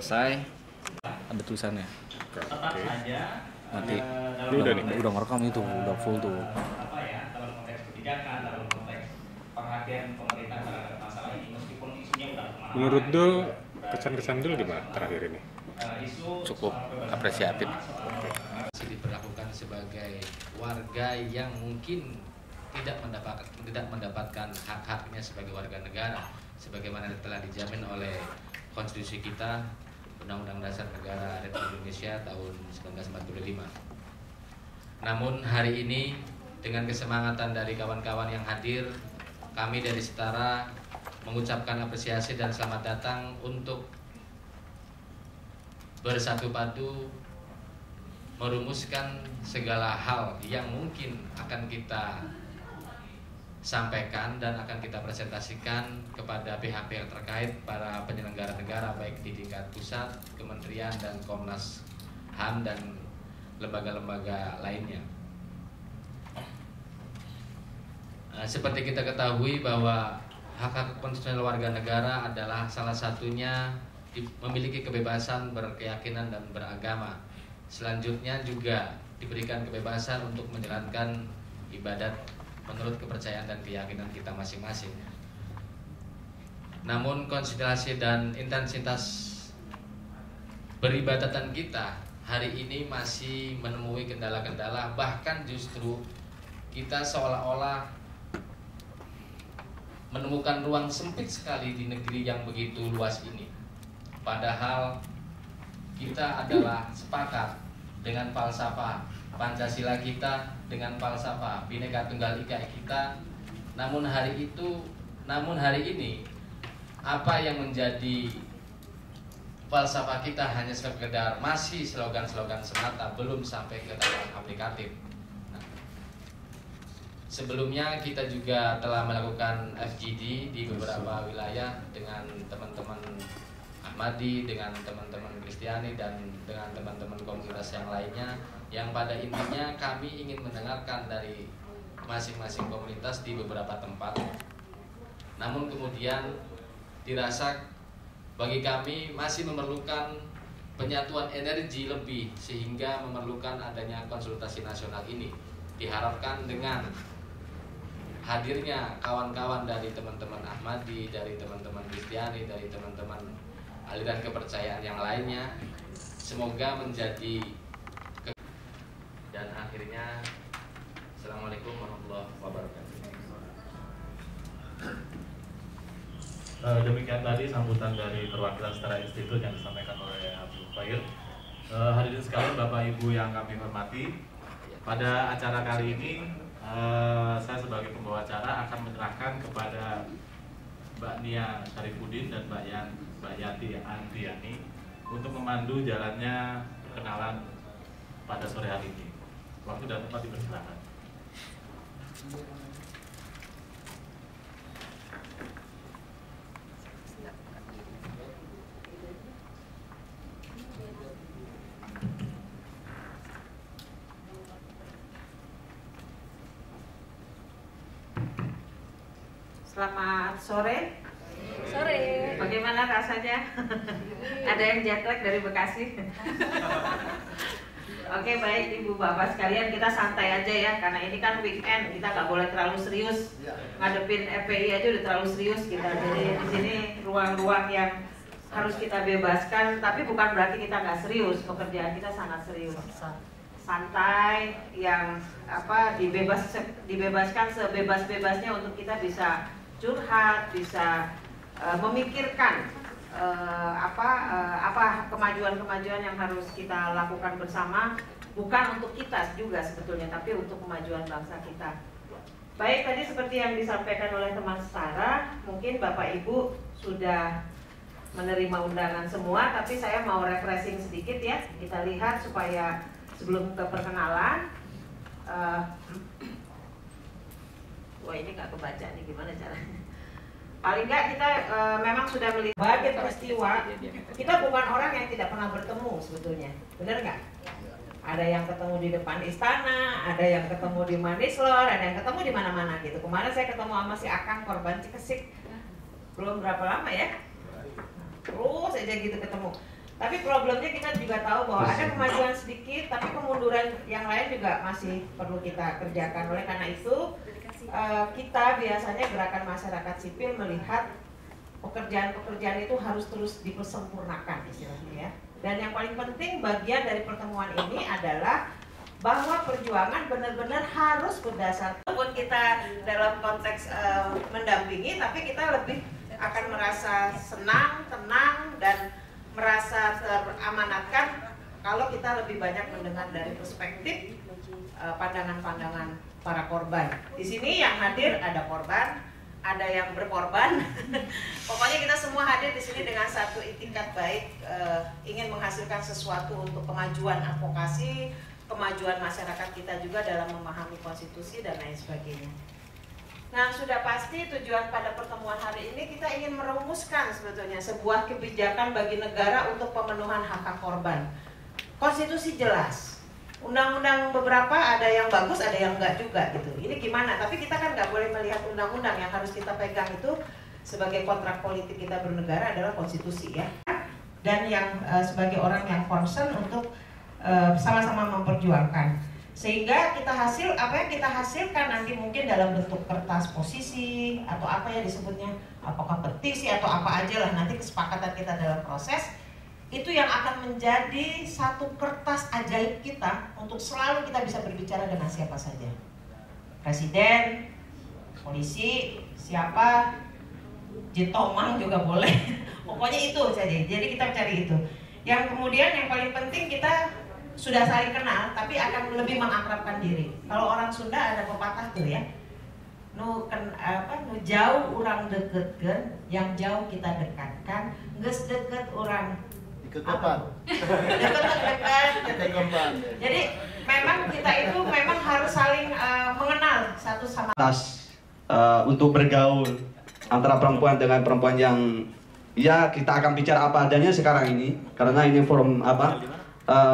selesai ada tulisannya. Oke. Nanti Udah ngerekam itu, udah full tuh. Dalam konteks kebijakan, dalam konteks perhatian pemerintah terhadap masalah ini, meskipun isunya udah kemana-mana. Menurut Dul, kesan-kesan Dul gimana terakhir ini? Cukup apresiatif. Masih diperlakukan sebagai warga yang mungkin tidak mendapatkan hak-haknya sebagai warga negara sebagaimana telah dijamin oleh konstitusi kita, Undang-Undang Dasar Negara Republik Indonesia tahun 1945. Namun hari ini dengan kesemangatan dari kawan-kawan yang hadir, kami dari Setara mengucapkan apresiasi dan selamat datang untuk bersatu padu merumuskan segala hal yang mungkin akan kita sampaikan dan akan kita presentasikan kepada pihak-pihak terkait, para penyelenggara negara baik di tingkat pusat, kementerian dan Komnas HAM dan lembaga-lembaga lainnya. Seperti kita ketahui bahwa hak-hak konstitusional warga negara adalah salah satunya memiliki kebebasan berkeyakinan dan beragama. Selanjutnya juga diberikan kebebasan untuk menjalankan ibadat menurut kepercayaan dan keyakinan kita masing-masing. Namun konsentrasi dan intensitas beribadatan kita hari ini masih menemui kendala-kendala, bahkan justru kita seolah-olah menemukan ruang sempit sekali di negeri yang begitu luas ini. Padahal kita adalah sepakat dengan falsafah Pancasila kita, dengan falsafah Bhinneka Tunggal Ika kita. Namun hari ini apa yang menjadi falsafah kita hanya sekedar masih slogan-slogan semata, belum sampai ke dalam aplikatif. Sebelumnya kita juga telah melakukan FGD di beberapa wilayah dengan teman-teman Ahmadi, dengan teman-teman Kristiani dan dengan teman-teman komunitas yang lainnya, yang pada intinya kami ingin mendengarkan dari masing-masing komunitas di beberapa tempat. Namun kemudian dirasa bagi kami masih memerlukan penyatuan energi lebih, sehingga memerlukan adanya konsultasi nasional ini. Diharapkan dengan hadirnya kawan-kawan dari teman-teman Ahmadi, dari teman-teman Kristiani, dari teman-teman aliran kepercayaan yang lainnya, semoga menjadi dan akhirnya Assalamualaikum warahmatullahi wabarakatuh. Demikian tadi sambutan dari perwakilan Setara Institut yang disampaikan oleh Abdul Khair. Hadirin sekalian, Bapak Ibu yang kami hormati, pada acara kali ini saya sebagai pembawa acara akan menyerahkan kepada Mbak Nia Syarifuddin dan Mbak Yati Andriani untuk memandu jalannya perkenalan pada sore hari ini. Waktu dan tempat dipersilakan. Selamat sore. Sore. Bagaimana rasanya? Ada yang jet lag dari Bekasi? Oke, baik Ibu Bapak sekalian, kita santai aja ya, karena ini kan weekend, kita nggak boleh terlalu serius. Ngadepin FPI aja udah terlalu serius kita. Jadi di sini ruang-ruang yang harus kita bebaskan, tapi bukan berarti kita nggak serius. Pekerjaan kita sangat serius. Santai, yang dibebaskan sebebas-bebasnya untuk kita bisa curhat, bisa memikirkan kemajuan-kemajuan yang harus kita lakukan bersama, bukan untuk kita juga sebetulnya, tapi untuk kemajuan bangsa kita. Baik, tadi seperti yang disampaikan oleh teman Setara, mungkin Bapak Ibu sudah menerima undangan semua, tapi saya mau refreshing sedikit ya. Kita lihat supaya sebelum ke perkenalan, wah ini nggak kebaca nih, gimana caranya? Paling nggak kita memang sudah melihat berbagai peristiwa. Kita bukan orang yang tidak pernah bertemu sebetulnya, benar nggak? Ada yang ketemu di depan istana, ada yang ketemu di Manislor, ada yang ketemu di mana-mana gitu. Kemarin saya ketemu sama si Akang korban Cikesik, belum berapa lama ya, terus aja gitu ketemu. Tapi problemnya kita juga tahu bahwa ada kemajuan sedikit, tapi kemunduran yang lain juga masih perlu kita kerjakan. Oleh karena itu, kita biasanya gerakan masyarakat sipil melihat pekerjaan-pekerjaan itu harus terus dipersempurnakan istilahnya ya. Dan yang paling penting bagian dari pertemuan ini adalah bahwa perjuangan benar-benar harus berdasarkan, walaupun kita dalam konteks mendampingi, tapi kita lebih akan merasa senang, tenang, dan merasa teramanatkan kalau kita lebih banyak mendengar dari perspektif pandangan-pandangan para korban. Di sini yang hadir ada korban, ada yang berkorban. Pokoknya kita semua hadir di sini dengan satu itikat baik, ingin menghasilkan sesuatu untuk kemajuan advokasi, kemajuan masyarakat kita juga dalam memahami konstitusi dan lain sebagainya. Nah, sudah pasti tujuan pada pertemuan hari ini kita ingin merumuskan sebetulnya sebuah kebijakan bagi negara untuk pemenuhan hak-hak korban. Konstitusi jelas, undang-undang beberapa ada yang bagus, ada yang enggak juga gitu. Ini gimana? Tapi kita kan nggak boleh melihat undang-undang, yang harus kita pegang itu sebagai kontrak politik kita bernegara adalah konstitusi ya. Dan yang sebagai orang yang concern untuk sama-sama memperjuangkan. Sehingga kita apa yang kita hasilkan nanti mungkin dalam bentuk kertas posisi atau apa ya disebutnya, apakah petisi atau apa aja lah, nanti kesepakatan kita dalam proses itu yang akan menjadi satu kertas ajaib kita untuk selalu kita bisa berbicara dengan siapa saja, presiden, polisi, siapa, jitomang juga boleh. Pokoknya itu saja. Jadi kita cari itu. Yang kemudian yang paling penting kita sudah saling kenal, tapi akan lebih mengakrabkan diri. Kalau orang Sunda ada pepatah tuh ya, nu jauh orang deketkan, yang jauh kita dekatkan, geus deket orang deket. Jadi memang kita itu memang harus saling mengenal satu sama lain. Untuk bergaul antara perempuan dengan perempuan yang ya kita akan bicara apa adanya sekarang ini, karena ini forum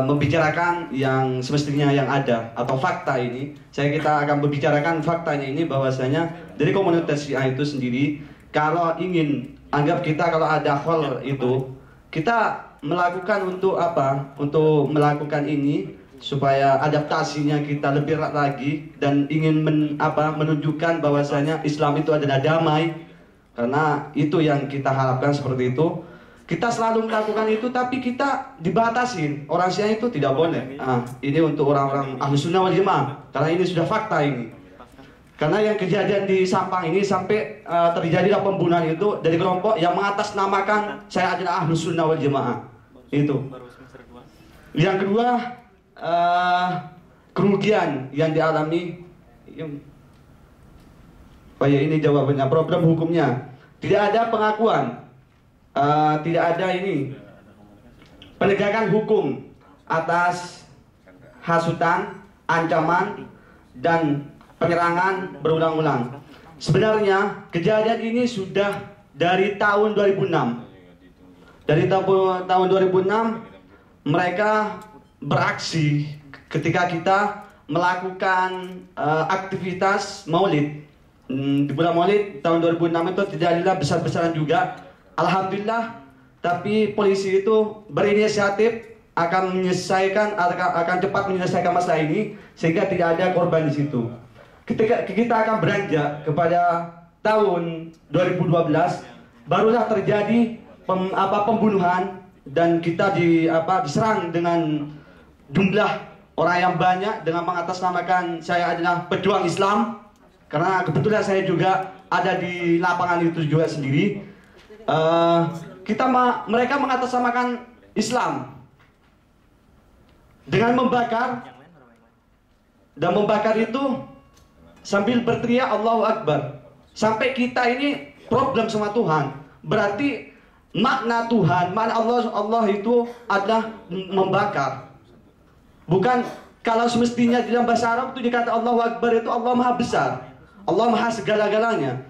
membicarakan yang semestinya yang ada atau fakta ini. Kita akan membicarakan faktanya ini, bahwasanya dari komunitas Syiah itu sendiri, kalau ingin anggap kita kalau ada hal itu kita melakukan untuk apa? Untuk melakukan ini supaya adaptasinya kita lebih erat lagi dan ingin menunjukkan bahwasanya Islam itu adalah damai, karena itu yang kita harapkan seperti itu. Kita selalu melakukan itu, tapi kita dibatasin. Orang Syiah itu tidak boleh. Ini untuk orang-orang Ahlus Sunnah wal Jamaah, karena ini sudah fakta ini. Karena yang kejadian di Sampang ini sampai terjadilah pembunuhan itu dari kelompok yang mengatasnamakan saya adalah Ahlus Sunnah wal Jamaah. Itu. Yang kedua, kerugian yang dialami. Ini jawabannya. Problem hukumnya tidak ada pengakuan. Tidak ada ini penegakan hukum atas hasutan, ancaman, dan penyerangan berulang-ulang. Sebenarnya kejadian ini sudah dari tahun 2006. Dari tahun 2006 mereka beraksi ketika kita melakukan aktivitas Maulid. Di bulan Maulid tahun 2006 itu terjadilah besar-besaran juga. Alhamdulillah, tapi polisi itu berinisiatif akan cepat menyelesaikan masalah ini sehingga tidak ada korban di situ. Ketika kita akan beranjak kepada tahun 2012, barulah terjadi pembunuhan dan kita diserang dengan jumlah orang yang banyak dengan mengatasnamakan saya adalah pejuang Islam, karena kebetulan saya juga ada di lapangan itu juga sendiri. Mereka mengatasnamakan Islam dengan membakar, dan membakar itu sambil berteriak Allahu Akbar. Sampai kita ini problem sama Tuhan. Berarti makna Tuhan, makna Allah itu adalah membakar. Bukan kalau semestinya di dalam bahasa Arab itu dikata Allahu Akbar itu Allah Maha Besar, Allah Maha segala-galanya,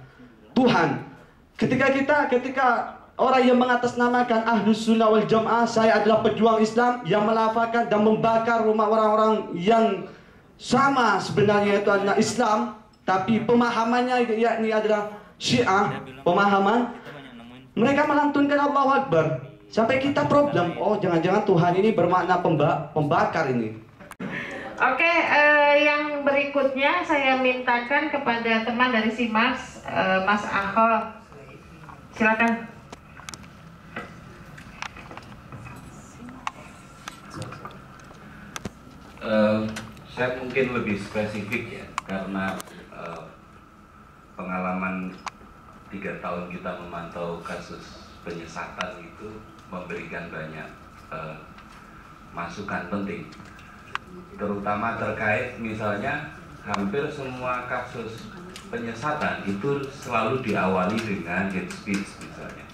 Tuhan. Ketika orang yang mengatasnamakan Ahlus Sunnah wal Jamaah, saya adalah pejuang Islam, yang melafalkan dan membakar rumah orang-orang yang sama sebenarnya itu adalah Islam, tapi pemahamannya yakni adalah Syiah, pemahaman mereka melantunkan Allahu Akbar Sampai kita problem, oh jangan-jangan Tuhan ini bermakna pembakar ini. Oke, yang berikutnya saya mintakan kepada teman dari SIMAS, Mas Ahol, silakan. Saya mungkin lebih spesifik ya, karena pengalaman 3 tahun kita memantau kasus penyesatan itu memberikan banyak masukan penting, terutama terkait misalnya hampir semua kasus penyesatan itu selalu diawali dengan hate speech misalnya.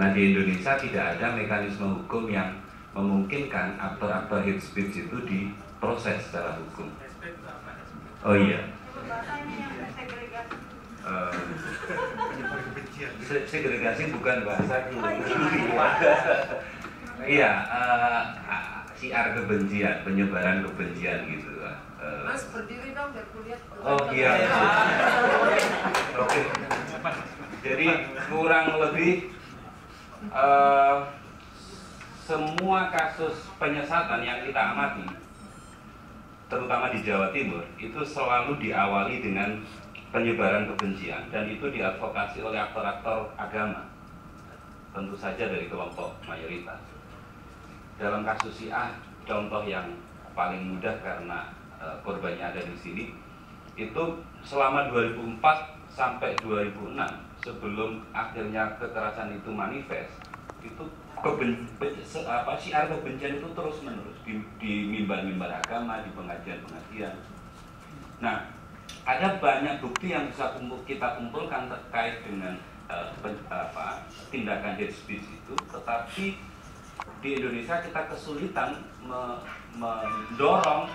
Nah di Indonesia tidak ada mekanisme hukum yang memungkinkan aktor-aktor hate speech itu diproses secara hukum. Oh iya. Segregasi bukan bahasa iya, siar kebencian, penyebaran kebencian gitu. Mas berdiri dong biar kulihat. Oh iya. Oke. Jadi kurang lebih semua kasus penyesatan yang kita amati, terutama di Jawa Timur, itu selalu diawali dengan penyebaran kebencian, dan itu diadvokasi oleh aktor-aktor agama, tentu saja dari kelompok mayoritas. Dalam kasus si A, contoh yang paling mudah karena korbannya ada di sini, itu selama 2004 sampai 2006, sebelum akhirnya kekerasan itu manifest, itu siar kebencian itu terus menerus di mimbar-mimbar agama, di pengajian-pengajian. Nah, ada banyak bukti yang bisa kita kumpulkan terkait dengan tindakan hate speech itu, tetapi di Indonesia kita kesulitan mendorong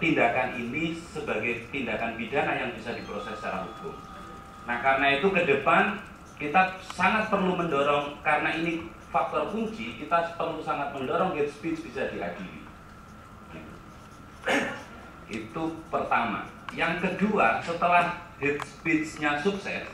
tindakan ini sebagai tindakan pidana yang bisa diproses secara hukum. Nah, karena itu ke depan kita sangat perlu mendorong, karena ini faktor kunci, kita perlu sangat mendorong hate speech bisa diadili. Itu pertama. Yang kedua, setelah hate speech-nya sukses,